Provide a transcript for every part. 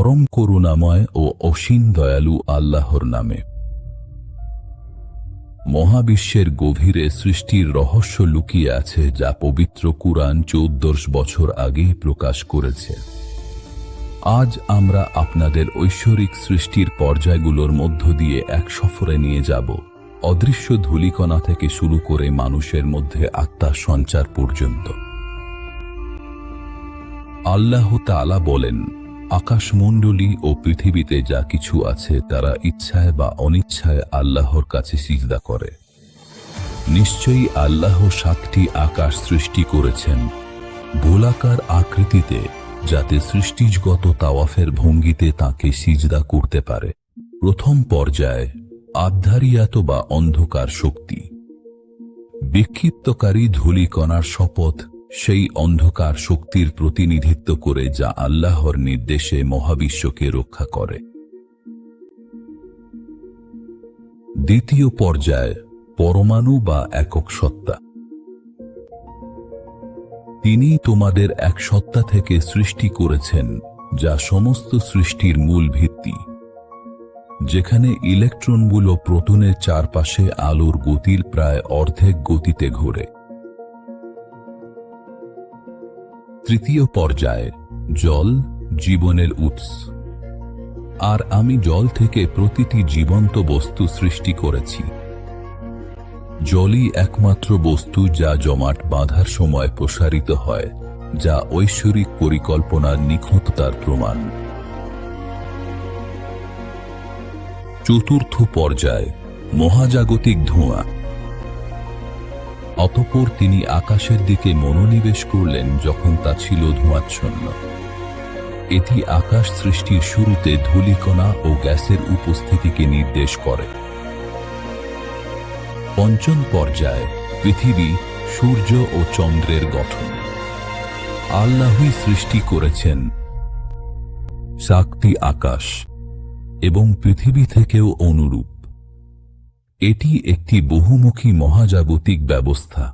পরম করুণাময় ও অসীম দয়ালু আল্লাহর নামে। মহাবিশ্বের গভীরে সৃষ্টির রহস্য লুকিয়ে আছে, যা পবিত্র কুরআন 1400 বছর আগেই প্রকাশ করেছে। আজ আমরা আপনাদের ঐশ্বরিক সৃষ্টির পর্যায়গুলোর মধ্য দিয়ে এক সফরে নিয়ে যাব, অদৃশ্য ধূলিকণা থেকে শুরু করে মানুষের মধ্যে আত্মার সঞ্চার পর্যন্ত। আল্লাহ তাআলা বলেন, আকাশমণ্ডলী ও পৃথিবীতে যা কিছু আছে তারা ইচ্ছায় বা অনিচ্ছায় আল্লাহর কাছে সিজদা করে। নিশ্চয়ই আল্লাহ 7টি আকাশ সৃষ্টি করেছেন গোলাকার আকৃতিতে, যাতে সৃষ্টিজগত তাওয়াফের ভঙ্গিতে তাকে সিজদা করতে পারে। প্রথম পর্যায় আবধারিয়াত বা অন্ধকার শক্তি। বিক্ষিপ্তকারী ধূলিকণার শপথ সেই অন্ধকার শক্তির প্রতিনিধিত্ব করে যা আল্লাহর নির্দেশে মহাবিশ্বকে রক্ষা করে। দ্বিতীয় পর্যায় পরমাণু বা একক সত্তা। তিনি তোমাদের এক সত্তা থেকে সৃষ্টি করেছেন, যা সমস্ত সৃষ্টির মূল ভিত্তি, যেখানে ইলেকট্রনগুলো প্রোটনের চারপাশে আলোর গতির প্রায় অর্ধেক গতিতে ঘোরে। তৃতীয় পর্যায়ে জল, জীবনের উৎস। আর আমি জল থেকে প্রতিটি জীবন্ত বস্তু সৃষ্টি করেছি। জলই একমাত্র বস্তু যা জমাট বাঁধার সময় প্রসারিত হয়, যা ঐশ্বরিক পরিকল্পনার নিখুঁততার প্রমাণ। চতুর্থ পর্যায় মহাজাগতিক ধোঁয়া। অতঃপর তিনি আকাশের দিকে মনোনিবেশ করলেন যখন তা ছিল ধোঁয়াচ্ছন্ন। এটি আকাশ সৃষ্টির শুরুতে ধূলিকণা ও গ্যাসের উপস্থিতিকে নির্দেশ করে। পঞ্চম পর্যায় পৃথিবী, সূর্য ও চন্দ্রের গঠন। আল্লাহই সৃষ্টি করেছেন 7টি আকাশ এবং পৃথিবী থেকেও অনুরূপ। এটি একটি বহুমুখী মহাজাগতিক ব্যবস্থা।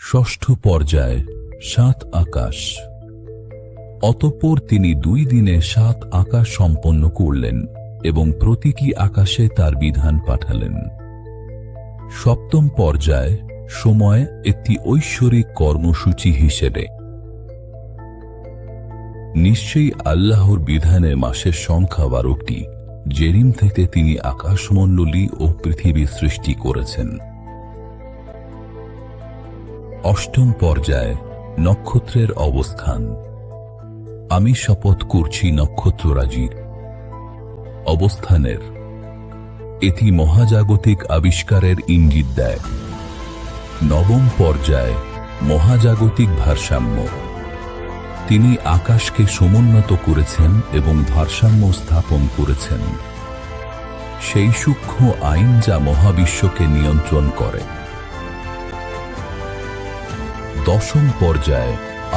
ষষ্ঠ পর্যায় 7 আকাশ। অতঃপর তিনি 2 দিনে 7 আকাশ সম্পন্ন করলেন এবং প্রতীকী আকাশে তার বিধান পাঠালেন। সপ্তম পর্যায় সময়, একটি ঐশ্বরিক কর্মসূচি হিসেবে। নিশ্চয়ই আল্লাহর বিধানে মাসের সংখ্যা 12টি, জেরিম থেকে তিনি আকাশমণ্ডলী ও পৃথিবী সৃষ্টি করেছেন। অষ্টম পর্যায় নক্ষত্রের অবস্থান। আমি শপথ করছি নক্ষত্ররাজির অবস্থানের। এটি মহাজাগতিক আবিষ্কারের ইঙ্গিত দেয়। নবম পর্যায় মহাজাগতিক ভারসাম্য। তিনি আকাশকে সমুন্নত করেছেন এবং ভারসাম্য স্থাপন করেছেন, সেই সূক্ষ্ম আইন যা মহাবিশ্বকে নিয়ন্ত্রণ করে। দশম পর্যায়ে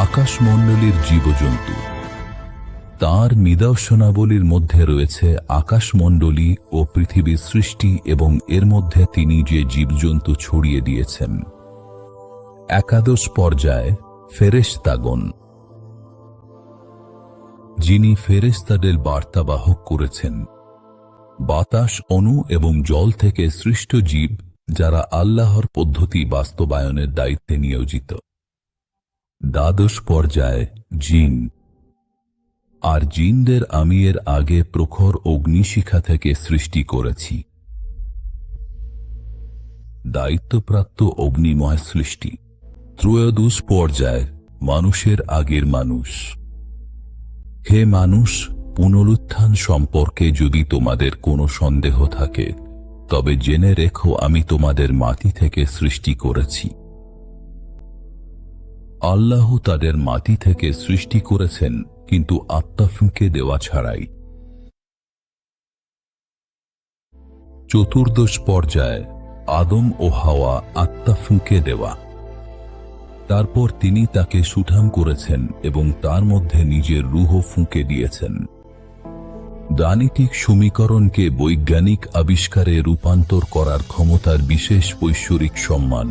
আকাশমণ্ডলীর জীবজন্তু। তাঁর নিদর্শনাবলীর মধ্যে রয়েছে আকাশমণ্ডলী ও পৃথিবীর সৃষ্টি এবং এর মধ্যে তিনি যে জীবজন্তু ছড়িয়ে দিয়েছেন। একাদশ পর্যায়ে ফেরেশতাগণ। যিনি ফেরেশতাদের বার্তাবাহক করেছেন, বাতাস, অণু এবং জল থেকে সৃষ্ট জীব যারা আল্লাহর পদ্ধতি বাস্তবায়নের দায়িত্বে নিয়োজিত। দ্বাদশ পর্যায়ে জিন। আর জিনদের আমি এর আগে প্রখর অগ্নিশিখা থেকে সৃষ্টি করেছি। দায়িত্বপ্রাপ্ত অগ্নিময় সৃষ্টি। ত্রয়োদশ পর্যায়ে মানুষের আগের মানুষ। হে মানুষ, পুনরুত্থান সম্পর্কে যদি তোমাদের কোনো সন্দেহ থাকে, তবে জেনে রেখো আমি তোমাদের মাটি থেকে সৃষ্টি করেছি। আল্লাহ তাদের মাটি থেকে সৃষ্টি করেছেন, কিন্তু আত্মা ফুঁকে দেওয়া ছাড়াই। চতুর্দশ পর্যায়ে আদম ও হাওয়া, আত্মা ফুঁকে দেওয়া। তারপর তিনি তাকে সুঠাম করেছেন এবং তার মধ্যে নিজের রূহ ফুঁকে দিয়েছেন। গাণিতিক সমীকরণকে বৈজ্ঞানিক আবিষ্কারে রূপান্তর করার ক্ষমতার বিশেষ ঐশ্বরিক সম্মান।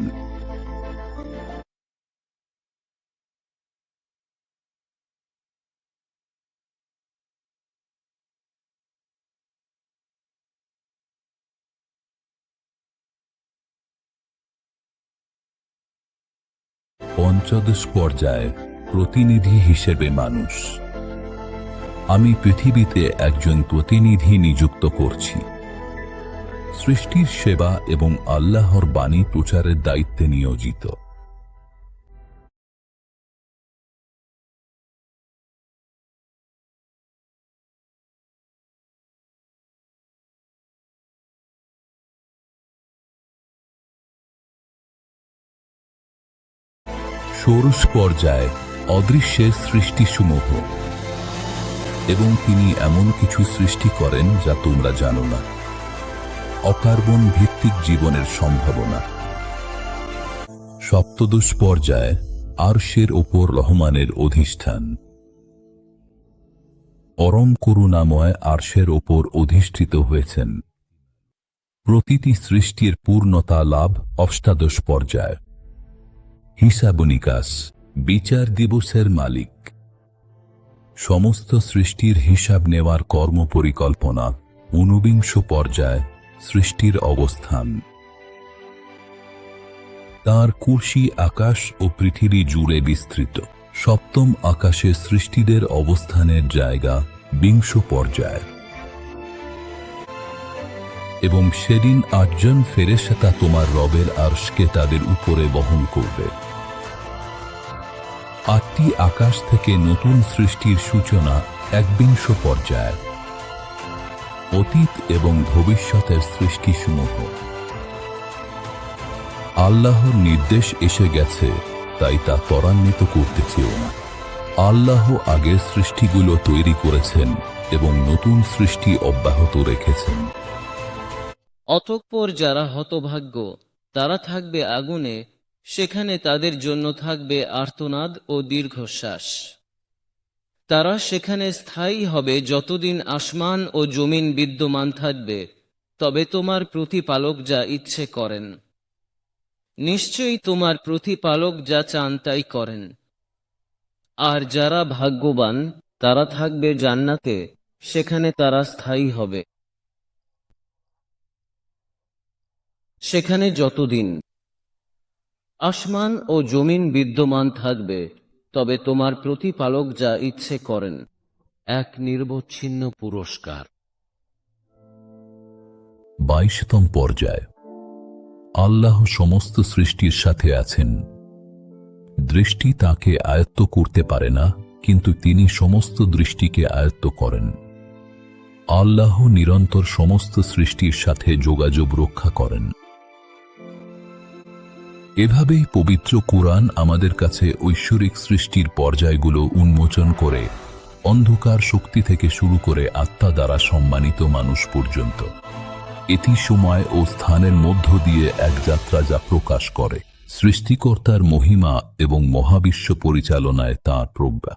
পঞ্চদশ পর্যায়ে প্রতিনিধি হিসেবে মানুষ। আমি পৃথিবীতে একজন প্রতিনিধি নিযুক্ত করছি, সৃষ্টির সেবা এবং আল্লাহর বাণী প্রচারের দায়িত্বে নিয়োজিত। ষোড়শ পর্যায়ে অদৃশ্যের সৃষ্টিসমূহ, এবং তিনি এমন কিছু সৃষ্টি করেন যা তোমরা জানো না। অকার্বন ভিত্তিক জীবনের সম্ভাবনা। সপ্তদশ পর্যায়ে আরশের ওপর রহমানের অধিষ্ঠান। পরম করুণাময় আরশের ওপর অধিষ্ঠিত হয়েছেন। প্রতিটি সৃষ্টির পূর্ণতা লাভ। অষ্টাদশ পর্যায় হিসাব নিকাশ, বিচার দিবসের মালিক। সমস্ত সৃষ্টির হিসাব নেওয়ার কর্মপরিকল্পনা। ঊনবিংশ পর্যায় সৃষ্টির অবস্থান। তার কুর্সি আকাশ ও পৃথিবী জুড়ে বিস্তৃত। সপ্তম আকাশে সৃষ্টিদের অবস্থানের জায়গা। বিংশ পর্যায় এবং সেদিন ৮ জন ফেরেশতা তোমার রবের আরশকে তাদের উপরে বহন করবে। ৮টি আকাশ থেকে নতুন সৃষ্টির সূচনা। একবিংশ পর্যায় অতীত এবং ভবিষ্যতের সৃষ্টিসমূহ। আল্লাহর নির্দেশ এসে গেছে, তাই তা ত্বরান্বিত করতে চেও না। আল্লাহ আগের সৃষ্টিগুলো তৈরি করেছেন এবং নতুন সৃষ্টি অব্যাহত রেখেছেন। অতঃপর যারা হতভাগ্য তারা থাকবে আগুনে, সেখানে তাদের জন্য থাকবে আর্তনাদ ও দীর্ঘশ্বাস। তারা সেখানে স্থায়ী হবে যতদিন আসমান ও জমিন বিদ্যমান থাকবে, তবে তোমার প্রতিপালক যা ইচ্ছে করেন। নিশ্চয়ই তোমার প্রতিপালক যা চান তাই করেন। আর যারা ভাগ্যবান তারা থাকবে জান্নাতে, সেখানে তারা স্থায়ী হবে। সেখানে যতদিন আসমান ও জমিন বিদ্যমান থাকবে, তবে তোমার প্রতিপালক যা ইচ্ছে করেন। এক নিরবচ্ছিন্ন পুরস্কার। ২২তম পর্যায় আল্লাহ সমস্ত সৃষ্টির সাথে আছেন। দৃষ্টি তাকে আয়ত্ত করতে পারে না, কিন্তু তিনি সমস্ত দৃষ্টিকে আয়ত্ত করেন। আল্লাহ নিরন্তর সমস্ত সৃষ্টির সাথে যোগাযোগ রক্ষা করেন। এভাবেই পবিত্র কুরআন আমাদের কাছে ঐশ্বরিক সৃষ্টির পর্যায়গুলো উন্মোচন করে, অন্ধকার শক্তি থেকে শুরু করে আত্মা দ্বারা সম্মানিত মানুষ পর্যন্ত। এটি সময় ও স্থানের মধ্য দিয়ে এক যাত্রা যা প্রকাশ করে সৃষ্টিকর্তার মহিমা এবং মহাবিশ্ব পরিচালনায় তাঁর প্রজ্ঞা।